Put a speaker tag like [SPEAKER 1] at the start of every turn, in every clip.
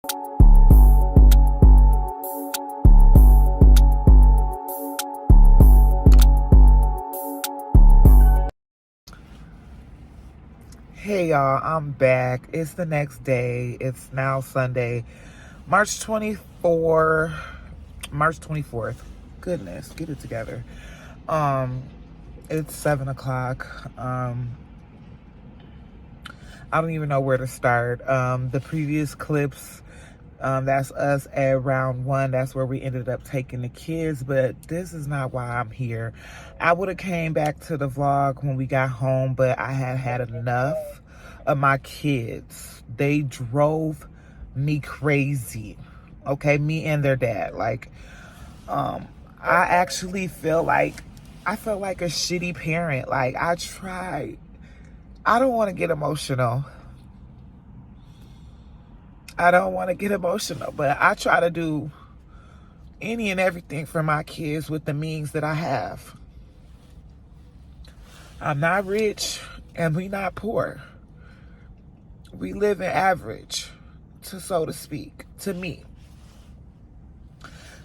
[SPEAKER 1] Hey y'all, I'm back. It's the next day. It's now Sunday, March 24th. March 24th. Goodness, get it together. It's 7 o'clock. I don't even know where to start. The previous clips, that's us at round one. That's where we ended up taking the kids, but this is not why I'm here. I would have came back to the vlog when we got home, but I had had enough of my kids. They drove me crazy. Okay, me and their dad. I actually feel like I felt like a shitty parent. Like, I tried. I don't want to get emotional. But I try to do any and everything for my kids with the means that I have. I'm not rich and we not poor. We live in average, so to speak, to me.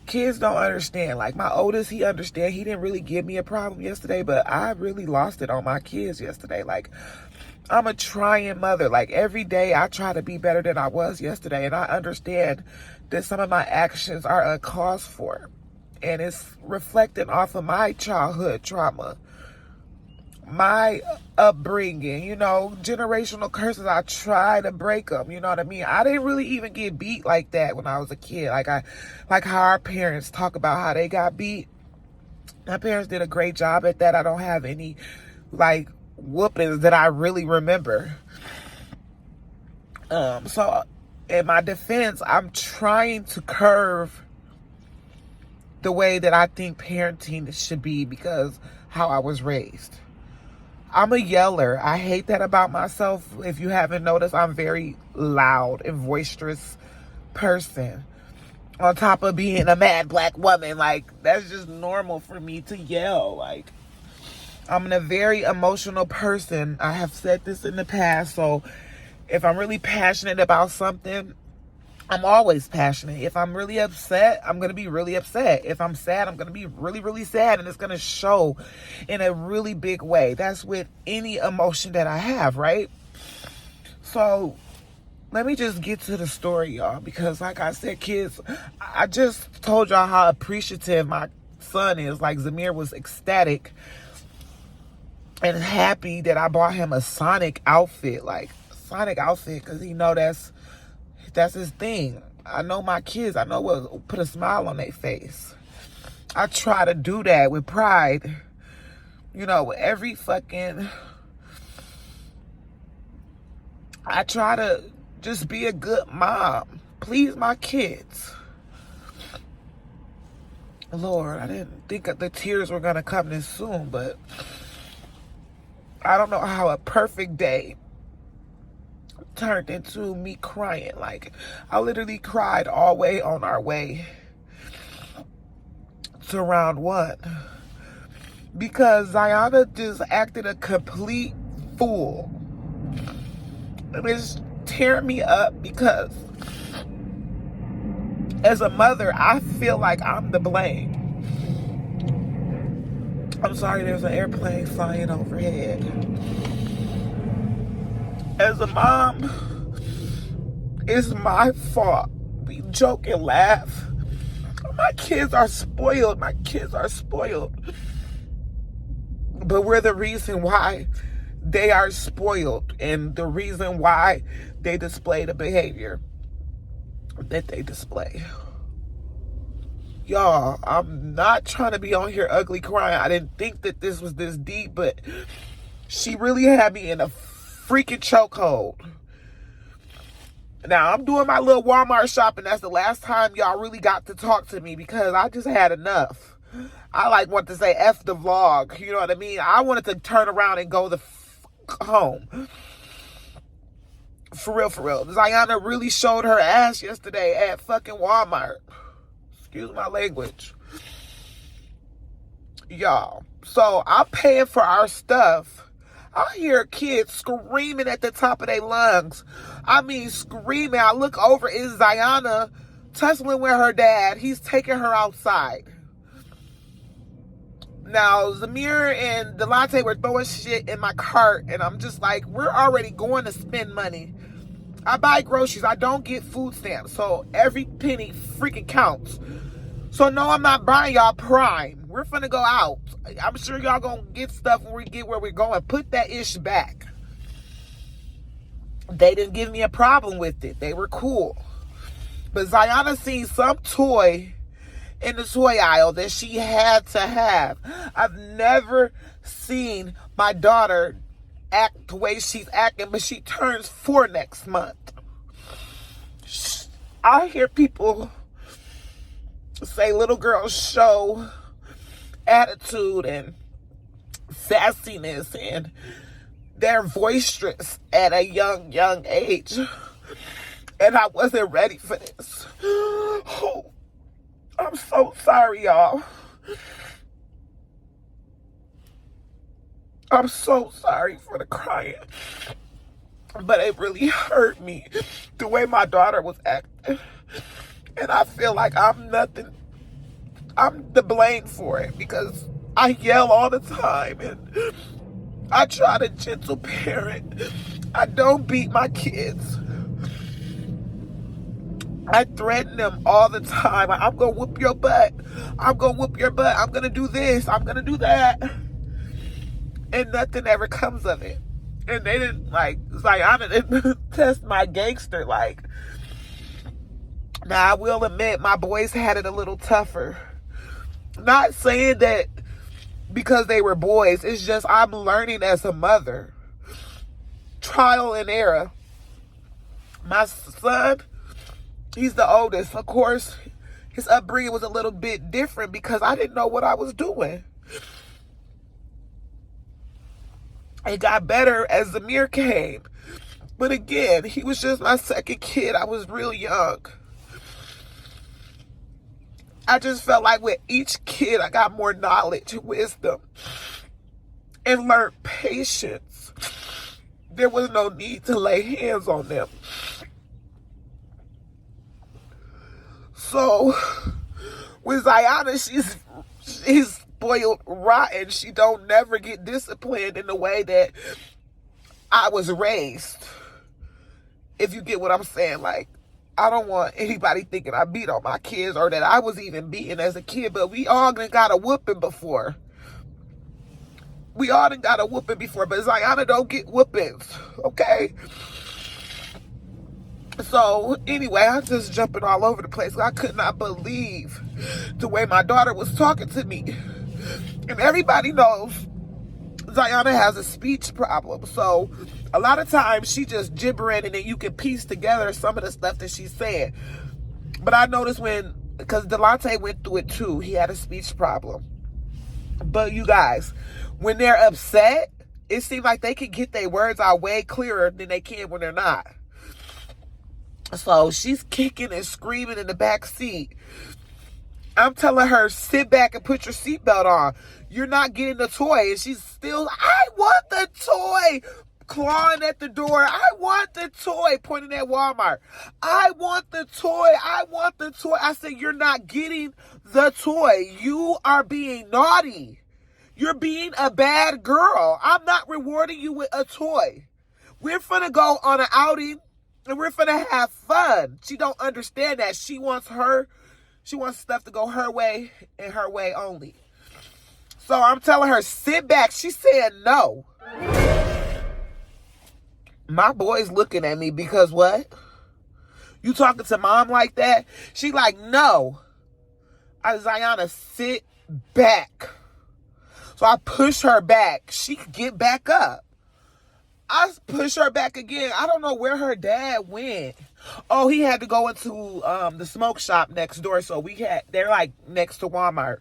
[SPEAKER 1] Kids don't understand. Like, my oldest, he understand. He didn't really give me a problem yesterday, but I really lost it on my kids yesterday. Like, I'm a trying mother. Like, every day I try to be better than I was yesterday, and I understand that some of my actions are uncalled for, and it's reflecting off of my childhood trauma, my upbringing, generational curses. I try to break them, you know what I mean? I didn't really even get beat like that when I was a kid. Like how our parents talk about how they got beat. My parents did a great job at that. I don't have any, whoopings that I really remember. So in my defense, I'm trying to curve the way that I think parenting should be because how I was raised. I'm a yeller. I hate that about myself. If you haven't noticed, I'm very loud and boisterous person. On top of being a mad black woman, that's just normal for me to yell. I'm a very emotional person. I have said this in the past. So if I'm really passionate about something, I'm always passionate. If I'm really upset, I'm going to be really upset. If I'm sad, I'm going to be really, really sad. And it's going to show in a really big way. That's with any emotion that I have, right? So let me just get to the story, y'all. Because like I said, kids, I just told y'all how appreciative my son is. Like, Zamir was ecstatic and happy that I bought him a Sonic outfit. Because he know that's his thing. I know my kids. I know what will put a smile on their face. I try to do that with pride. Every fucking... I try to just be a good mom. Please my kids. Lord, I didn't think the tears were going to come this soon, but I don't know how a perfect day turned into me crying. I literally cried all way on our way to round one because Ziana just acted a complete fool. And it's tearing me up because as a mother, I feel like I'm the blame. I'm sorry, there's an airplane flying overhead. As a mom, it's my fault. We joke and laugh. My kids are spoiled. But we're the reason why they are spoiled and the reason why they display the behavior that they display. Y'all, I'm not trying to be on here ugly crying. I didn't think that this was this deep, but she really had me in a freaking chokehold. Now, I'm doing my little Walmart shopping. That's the last time y'all really got to talk to me because I just had enough. I want to say F the vlog. You know what I mean? I wanted to turn around and go home. For real. Ziana really showed her ass yesterday at fucking Walmart. Excuse my language. Y'all. So I'm paying for our stuff. I hear kids screaming at the top of their lungs. I mean, screaming. I look over, it's Ziana tussling with her dad. He's taking her outside. Now, Zamir and Delonte were throwing shit in my cart, and I'm just like, we're already going to spend money. I buy groceries. I don't get food stamps, so every penny freaking counts. So no, I'm not buying y'all Prime. We're finna go out. I'm sure y'all gonna get stuff when we get where we're going. Put that ish back. They didn't give me a problem with it. They were cool. But Ziana seen some toy in the toy aisle that she had to have. I've never seen my daughter act the way she's acting, but she turns 4 next month. I hear people say little girls show attitude and sassiness, and they're boisterous at a young age. And I wasn't ready for this. Oh, I'm so sorry, y'all. I'm so sorry for the crying. But it really hurt me the way my daughter was acting. And I feel like I'm to blame for it, because I yell all the time and I try to gentle parent. I don't beat my kids. I threaten them all the time. I'm going to whoop your butt. I'm going to whoop your butt. I'm going to do this. I'm going to do that. And nothing ever comes of it. And they didn't, Ziana didn't test my gangster. Now, I will admit, my boys had it a little tougher. Not saying that because they were boys. It's just I'm learning as a mother. Trial and error. My son, he's the oldest. Of course, his upbringing was a little bit different because I didn't know what I was doing. It got better as Zamir came. But again, he was just my second kid. I was real young. I just felt like with each kid, I got more knowledge, wisdom, and learned patience. There was no need to lay hands on them. So, with Ziana, she's spoiled rotten. She don't never get disciplined in the way that I was raised. If you get what I'm saying, I don't want anybody thinking I beat on my kids or that I was even beaten as a kid, but we all done got a whooping before. We all done got a whooping before, but Ziana don't get whoopings, okay? So, anyway, I'm just jumping all over the place. I could not believe the way my daughter was talking to me. And everybody knows Ziana has a speech problem. So, a lot of times she just gibbering and then you can piece together some of the stuff that she's saying. But I noticed because Delonte went through it too. He had a speech problem. But you guys, when they're upset, it seems like they can get their words out way clearer than they can when they're not. So she's kicking and screaming in the back seat. I'm telling her, sit back and put your seatbelt on. You're not getting the toy. And she's still, I want the toy. Clawing at the door. I want the toy. Pointing at Walmart. I want the toy. I want the toy. I said, you're not getting the toy. You are being naughty. You're being a bad girl. I'm not rewarding you with a toy. We're finna go on an outing and we're finna have fun. She don't understand that. She wants stuff to go her way and her way only. So I'm telling her, sit back. She said no. My boy's looking at me because what? You talking to mom like that? She like, no. Ziana, sit back. So I push her back. She could get back up. I push her back again. I don't know where her dad went. Oh, he had to go into the smoke shop next door. So they're like next to Walmart.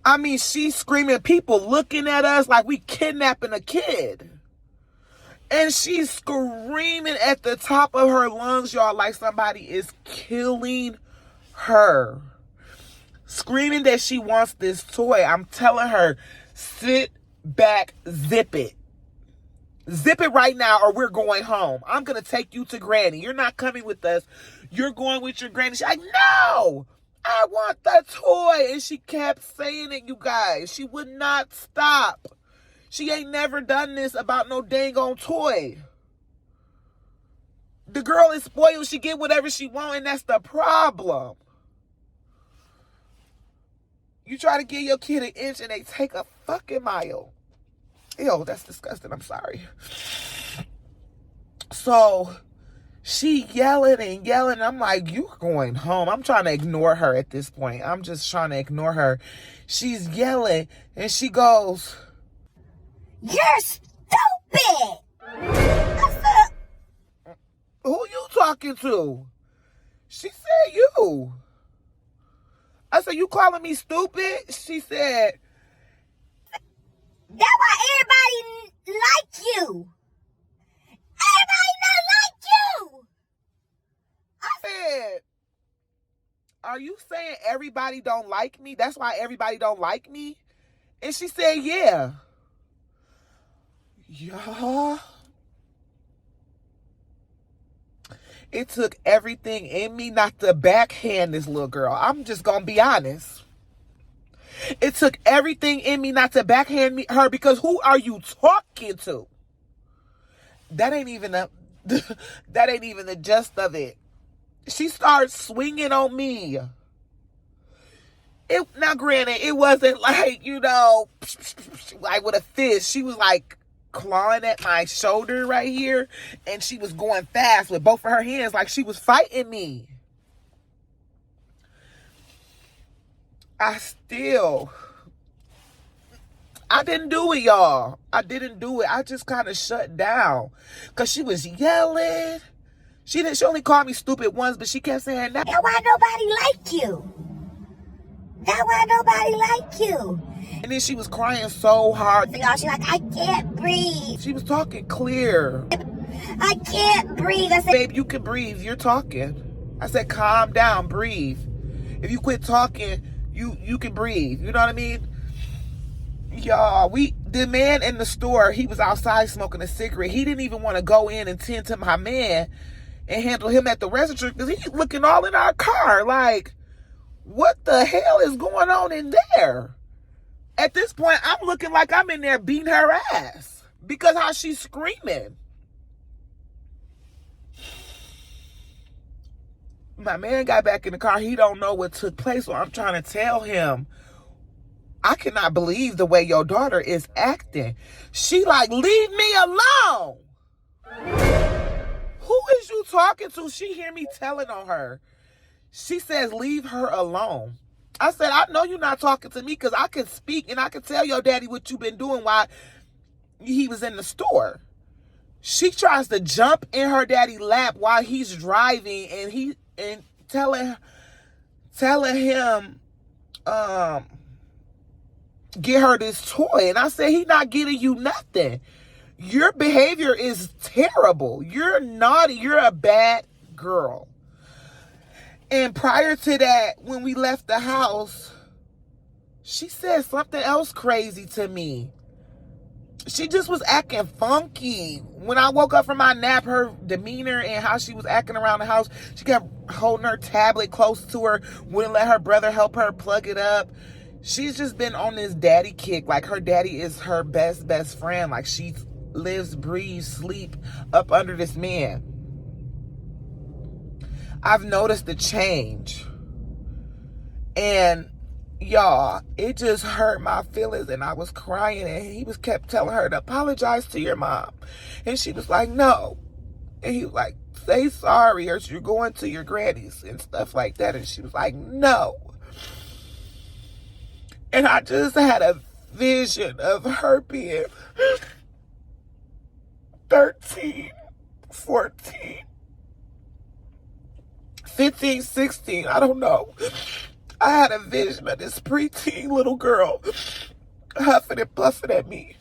[SPEAKER 1] I mean, she's screaming, people looking at us like we kidnapping a kid. And she's screaming at the top of her lungs, y'all, like somebody is killing her. Screaming that she wants this toy. I'm telling her, sit back, zip it. Zip it right now or we're going home. I'm going to take you to Granny. You're not coming with us. You're going with your granny. She's like, no, I want the toy. And she kept saying it, you guys. She would not stop. She ain't never done this about no dang on toy. The girl is spoiled. She get whatever she want, and that's the problem. You try to give your kid an inch, and they take a fucking mile. Ew, that's disgusting. I'm sorry. So she yelling and yelling. I'm like, you going home. I'm trying to ignore her at this point. I'm just trying to ignore her. She's yelling, and she goes,
[SPEAKER 2] you're stupid. I said,
[SPEAKER 1] who you talking to? She said, you. I said, you calling me stupid? She said,
[SPEAKER 2] that's why everybody like you. Everybody not like you.
[SPEAKER 1] I said, are you saying everybody don't like me? That's why everybody don't like me? And she said, yeah. Yeah. It took everything in me not to backhand this little girl. I'm just going to be honest. It took everything in me not to backhand her because who are you talking to? That ain't even the gist of it. She started swinging on me. Now, granted, it wasn't like, like with a fist. She was like clawing at my shoulder right here, and she was going fast with both of her hands like she was fighting me. I didn't do it, y'all. I didn't do it. I just kind of shut down because she was yelling. She only called me stupid once, but she kept saying that.
[SPEAKER 2] That's why nobody like you. That's why nobody like you.
[SPEAKER 1] And then she was crying so hard.
[SPEAKER 2] She's like, I can't breathe.
[SPEAKER 1] She was talking clear.
[SPEAKER 2] I can't breathe. I said,
[SPEAKER 1] babe, you can breathe. You're talking. I said, calm down, breathe. If you quit talking, you can breathe. You know what I mean? Y'all, the man in the store, he was outside smoking a cigarette. He didn't even want to go in and tend to my man and handle him at the register because he's looking all in our car like, what the hell is going on in there? At this point, I'm looking like I'm in there beating her ass because how she's screaming. My man got back in the car. He don't know what took place, so I'm trying to tell him, I cannot believe the way your daughter is acting. She like, leave me alone. Who is you talking to? She hear me telling on her. She says, leave her alone. I said, I know you're not talking to me because I can speak and I can tell your daddy what you've been doing while he was in the store. She tries to jump in her daddy's lap while he's driving and telling him, get her this toy. And I said, he not getting you nothing. Your behavior is terrible. You're naughty. You're a bad girl. And prior to that, when we left the house, she said something else crazy to me. She just was acting funky. When I woke up from my nap, her demeanor and how she was acting around the house, she kept holding her tablet close to her, wouldn't let her brother help her plug it up. She's just been on this daddy kick. Like her daddy is her best friend. Like she lives, breathes, sleep up under this man. I've noticed the change. And y'all, it just hurt my feelings and I was crying and he kept telling her to apologize to your mom. And she was like, no. And he was like, say sorry or you're going to your granny's and stuff like that. And she was like, no. And I just had a vision of her being 13, 14, 15, 16, I don't know. I had a vision of this preteen little girl huffing and puffing at me.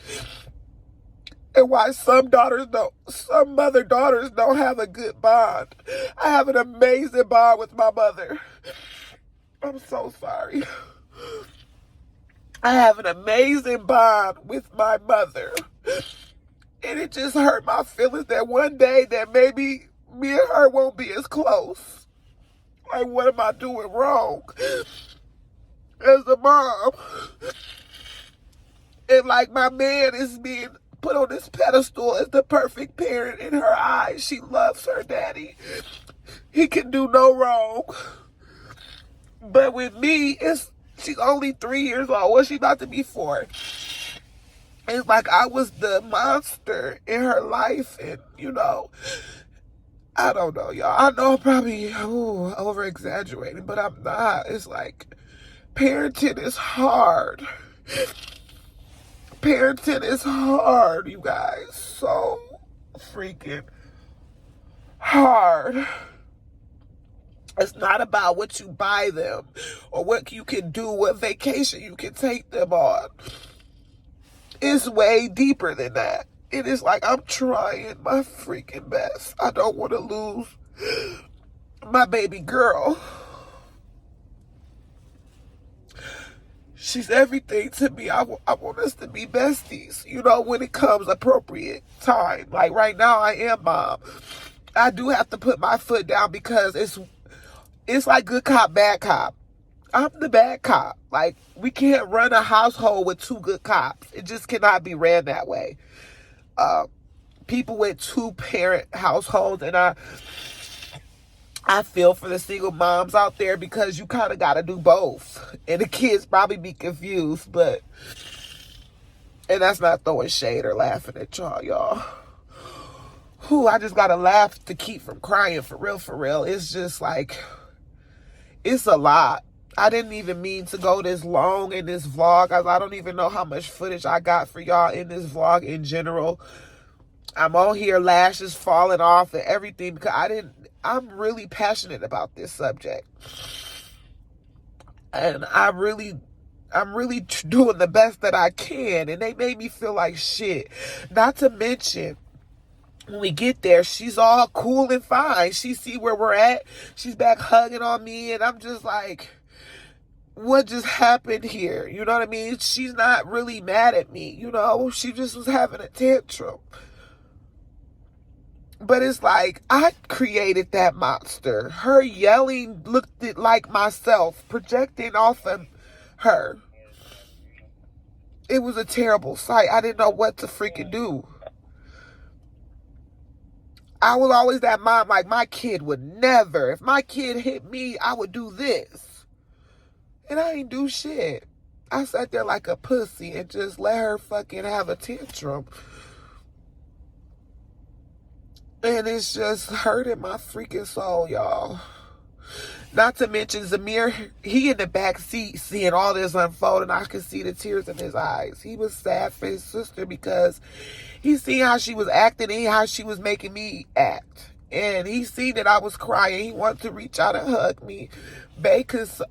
[SPEAKER 1] And why some mother daughters don't have a good bond. I have an amazing bond with my mother. I'm so sorry. I have an amazing bond with my mother. And it just hurt my feelings that one day that maybe me and her won't be as close. Like, what am I doing wrong as a mom? And like, my man is being put on this pedestal as the perfect parent in her eyes. She loves her daddy. He can do no wrong. But with me, she's only 3 years old. Well, she's about to be 4. It's like I was the monster in her life. And, I don't know, y'all. I know I'm probably over-exaggerating, but I'm not. It's like, parenting is hard. Parenting is hard, you guys. So freaking hard. It's not about what you buy them or what you can do, what vacation you can take them on. It's way deeper than that. It is like I'm trying my freaking best. I don't want to lose my baby girl. She's everything to me. I want us to be besties, when it comes appropriate time. Like right now, I am mom. I do have to put my foot down because it's like good cop, bad cop. I'm the bad cop. Like, we can't run a household with 2 good cops. It just cannot be ran that way. People with 2-parent households, and I feel for the single moms out there because you kind of got to do both. And the kids probably be confused, and that's not throwing shade or laughing at y'all. I just got to laugh to keep from crying, for real. It's just like, it's a lot. I didn't even mean to go this long in this vlog. I don't even know how much footage I got for y'all in this vlog in general. I'm on here, lashes falling off and everything because I'm really passionate about this subject. And I'm really doing the best that I can. And they made me feel like shit. Not to mention, when we get there, she's all cool and fine. She see where we're at. She's back hugging on me. And I'm just like, what just happened here? You know what I mean? She's not really mad at me. She just was having a tantrum. But it's like, I created that monster. Her yelling looked like myself, projecting off of her. It was a terrible sight. I didn't know what to freaking do. I was always that mom, like, my kid would never. If my kid hit me, I would do this. And I ain't do shit. I sat there like a pussy and just let her fucking have a tantrum. And it's just hurting my freaking soul, y'all. Not to mention Zamir, he in the back seat seeing all this unfold, and I could see the tears in his eyes. He was sad for his sister because he seen how she was acting and how she was making me act. And he seen that I was crying. He wanted to reach out and hug me. Because,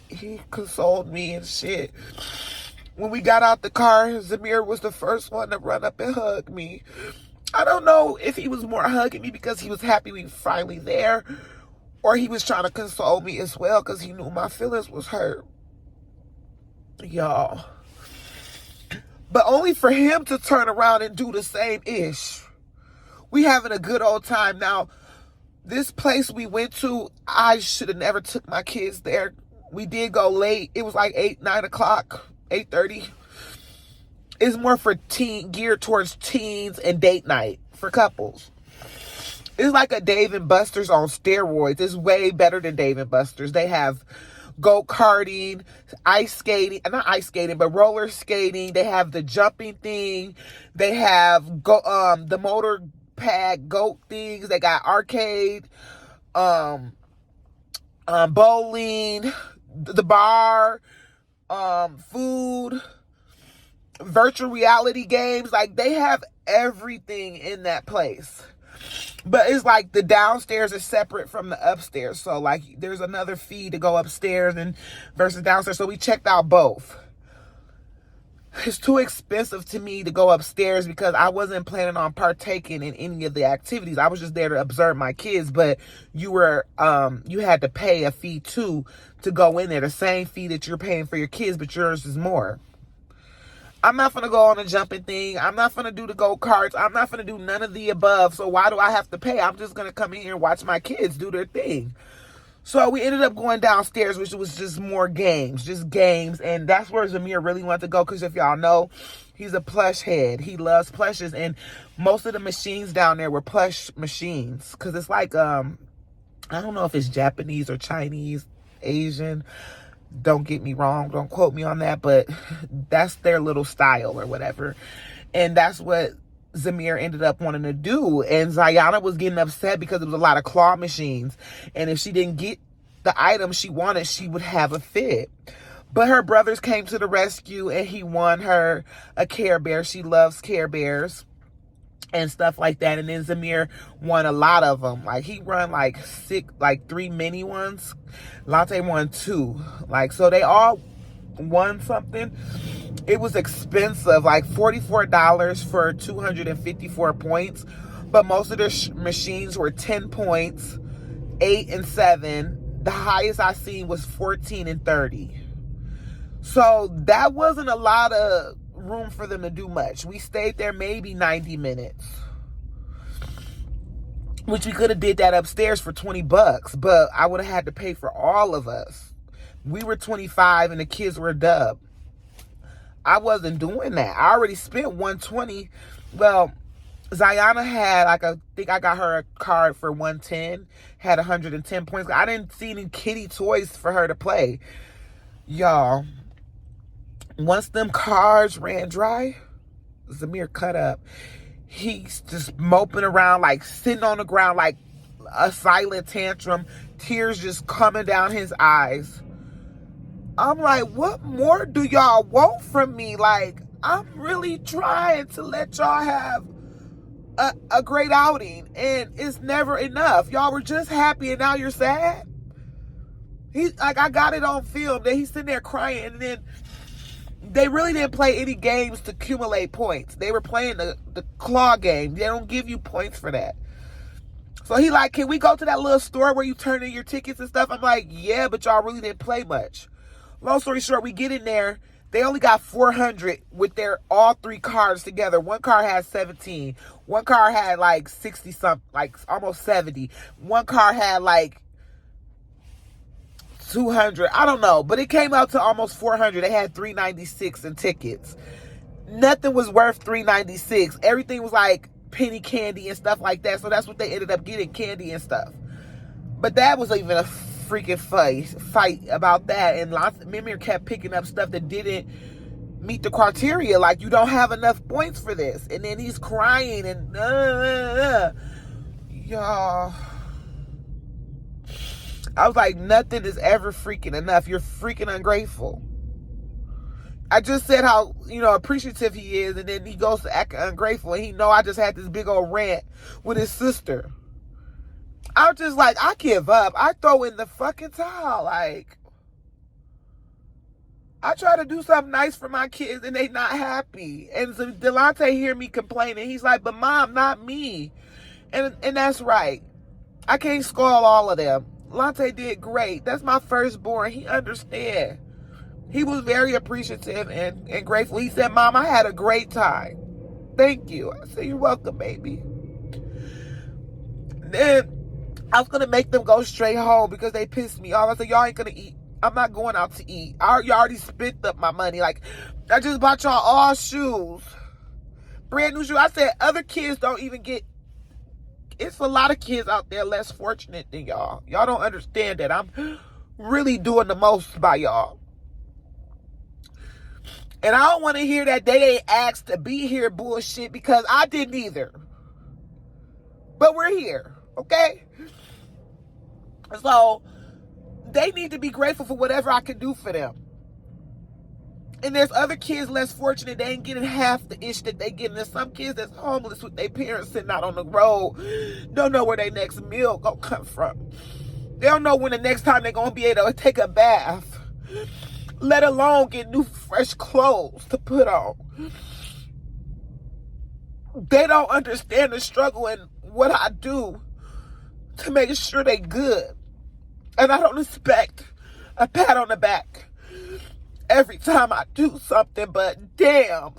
[SPEAKER 1] he consoled me and shit. When we got out the car, Zamir was the first one to run up and hug me. I don't know if he was more hugging me because he was happy we were finally there, or he was trying to console me as well because he knew my feelings was hurt. Y'all. But only for him to turn around and do the same ish. We having a good old time. Now, this place we went to, I should have never took my kids there. We did go late. It was like 9 o'clock, 8:30. It's more for geared towards teens and date night for couples. It's like a Dave and Buster's on steroids. It's way better than Dave and Buster's. They have go-karting, ice skating, not ice skating, but roller skating. They have the jumping thing. They have the motor pad goat things. They got arcade, bowling, the bar, food, virtual reality games. Like, they have everything in that place. But it's like the downstairs is separate from the upstairs. So like there's another fee to go upstairs and versus downstairs. So we checked out both. It's too expensive to me to go upstairs because I wasn't planning on partaking in any of the activities. I was just there to observe my kids. But you had to pay a fee too to go in there. The same fee that you're paying for your kids, but yours is more. I'm not gonna go on a jumping thing. I'm not gonna do the go-karts. I'm not gonna do none of the above. So why do I have to pay? I'm just gonna come in here and watch my kids do their thing. So we ended up going downstairs, which was just more games, just games. And that's where Zamir really wanted to go, because if y'all know, he's a plush head. He loves plushes. And most of the machines down there were plush machines, because it's like, I don't know if it's Japanese or Chinese, Asian. Don't get me wrong. Don't quote me on that. But that's their little style or whatever. And that's what Zamir ended up wanting to do. And Zayana was getting upset because there was a lot of claw machines. And if she didn't get the item she wanted, she would have a fit. But her brothers came to the rescue and he won her a Care Bear. She loves Care Bears and stuff like that. And then Zamir won a lot of them. Like, he won like 3 mini ones. Lante won 2. Like, so they all won something. It was expensive, like $44 for 254 points. But most of the machines were 10 points, 8 and 7. The highest I seen was 14 and 30. So that wasn't a lot of room for them to do much. We stayed there maybe 90 minutes, which we could have did that upstairs for $20, but I would have had to pay for all of us. We were 25 and the kids were a dub. I wasn't doing that. I already spent 120. Well, Zayana had, like, I think I got her a card for 110, had 110 points. I didn't see any kitty toys for her to play. Y'all, once them cards ran dry, Zamir cut up. He's just moping around, like sitting on the ground, like a silent tantrum, tears just coming down his eyes. I'm like, what more do y'all want from me? Like, I'm really trying to let y'all have a great outing, and it's never enough. Y'all were just happy and now you're sad. I got it on film that he's sitting there crying, and then they really didn't play any games to accumulate points. They were playing the claw game. They don't give you points for that. So he like, can we go to that little store where you turn in your tickets and stuff? I'm like, yeah, but y'all really didn't play much. Long story short, we get in there. They only got 400 with their all 3 cards together. One card had 17. One card had like 60 something, like almost 70. One card had like 200. I don't know, but it came out to almost 400. They had 396 in tickets. Nothing was worth 396. Everything was like penny candy and stuff like that. So that's what they ended up getting, candy and stuff. But that was even a freaking fight about that. And Mimir kept picking up stuff that didn't meet the criteria. Like, you don't have enough points for this. And then he's crying and y'all. I was like, nothing is ever freaking enough. You're freaking ungrateful. I just said how, appreciative he is, and then he goes to act ungrateful, and he know I just had this big old rant with his sister. I was just like, I give up. I throw in the fucking towel. Like, I try to do something nice for my kids, and they not happy. And so Delante hear me complaining. He's like, but Mom, not me. And that's right. I can't scold all of them. Lante did great. That's my firstborn. He understand. He was very appreciative and grateful. He said, Mom, I had a great time. Thank you. I said, you're welcome, baby. Then I was going to make them go straight home because they pissed me off. I said, y'all ain't going to eat. I'm not going out to eat. You already spent up my money. Like, I just bought y'all all shoes. Brand new shoes. I said, other kids don't even get. It's a lot of kids out there less fortunate than y'all. Y'all don't understand that. I'm really doing the most by y'all. And I don't want to hear that they ain't asked to be here bullshit, because I didn't either. But we're here, okay? So they need to be grateful for whatever I can do for them. And there's other kids less fortunate. They ain't getting half the ish that they getting. There's some kids that's homeless with their parents sitting out on the road. Don't know where their next meal gonna come from. They don't know when the next time they're gonna be able to take a bath, let alone get new fresh clothes to put on. They don't understand the struggle and what I do to make sure they good. And I don't expect a pat on the back. every time I do something, but damn,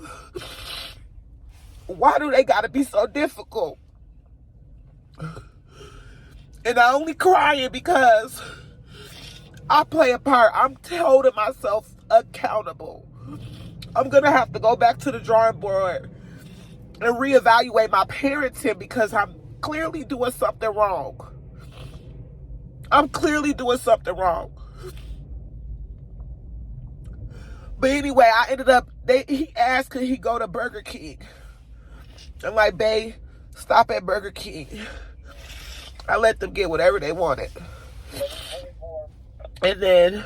[SPEAKER 1] why do they gotta be so difficult? And I only crying because I play a part. I'm holding myself accountable. I'm gonna have to go back to the drawing board and reevaluate my parenting because I'm clearly doing something wrong. I'm clearly doing something wrong. But anyway, I ended up, he asked could he go to Burger King. I'm like, babe, stop at Burger King. I let them get whatever they wanted. And then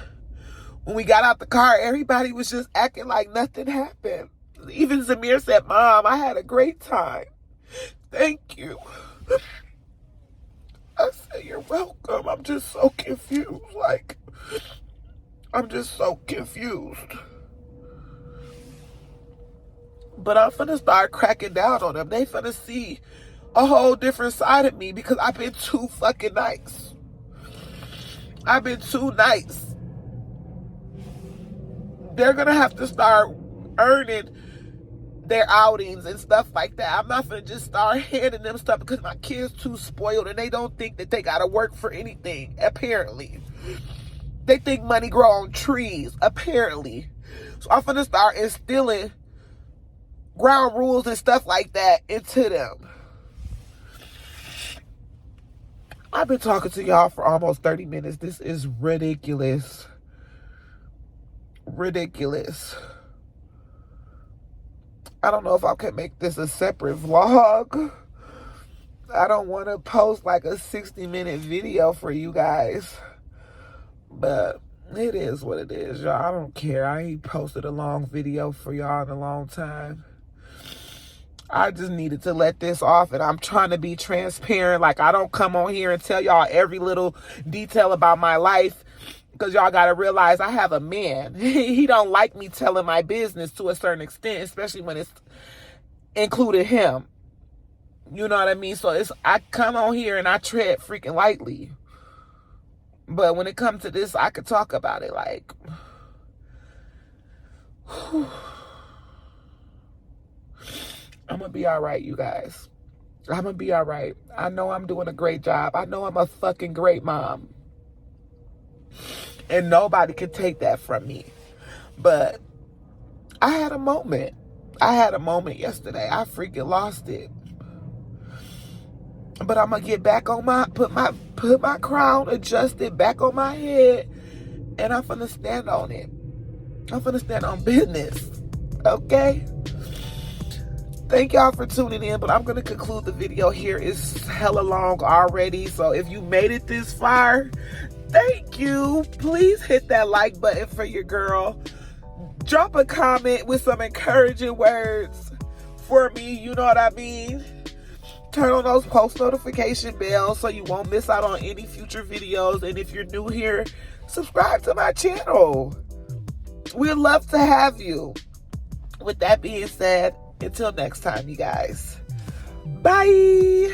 [SPEAKER 1] when we got out the car, everybody was just acting like nothing happened. Even Zamir said, Mom, I had a great time. Thank you. I said, you're welcome. I'm just so confused. I'm just so confused. But I'm finna start cracking down on them. They finna see a whole different side of me because I've been too fucking nice. I've been too nice. They're gonna have to start earning their outings and stuff like that. I'm not gonna just start handing them stuff because my kids too spoiled and they don't think that they gotta work for anything, apparently. They think money grow on trees, apparently. So I'm gonna start instilling ground rules and stuff like that into them. I've been talking to y'all for almost 30 minutes. This is ridiculous. Ridiculous. I don't know if I can make this a separate vlog. I don't want to post like a 60-minute video for you guys. But it is what it is, y'all. I don't care. I ain't posted a long video for y'all in a long time. I just needed to let this off, and I'm trying to be transparent. Like, I don't come on here and tell y'all every little detail about my life because y'all got to realize I have a man. He don't like me telling my business to a certain extent, especially when it's included him. You know what I mean? So I come on here and I tread freaking lightly. But when it comes to this, I could talk about it like... I'm going to be all right, you guys. I'm going to be all right. I know I'm doing a great job. I know I'm a fucking great mom. And nobody can take that from me. But I had a moment. I had a moment yesterday. I freaking lost it. But I'm going to get back on put my crown, adjust it back on my head. And I'm going to stand on it. I'm going to stand on business. Okay? Thank y'all for tuning in, but I'm going to conclude the video here. It's hella long already, so if you made it this far, thank you. Please hit that like button for your girl. Drop a comment with some encouraging words for me, you know what I mean? Turn on those post notification bells so you won't miss out on any future videos, and if you're new here, subscribe to my channel. We'd love to have you. With that being said, until next time, you guys. Bye.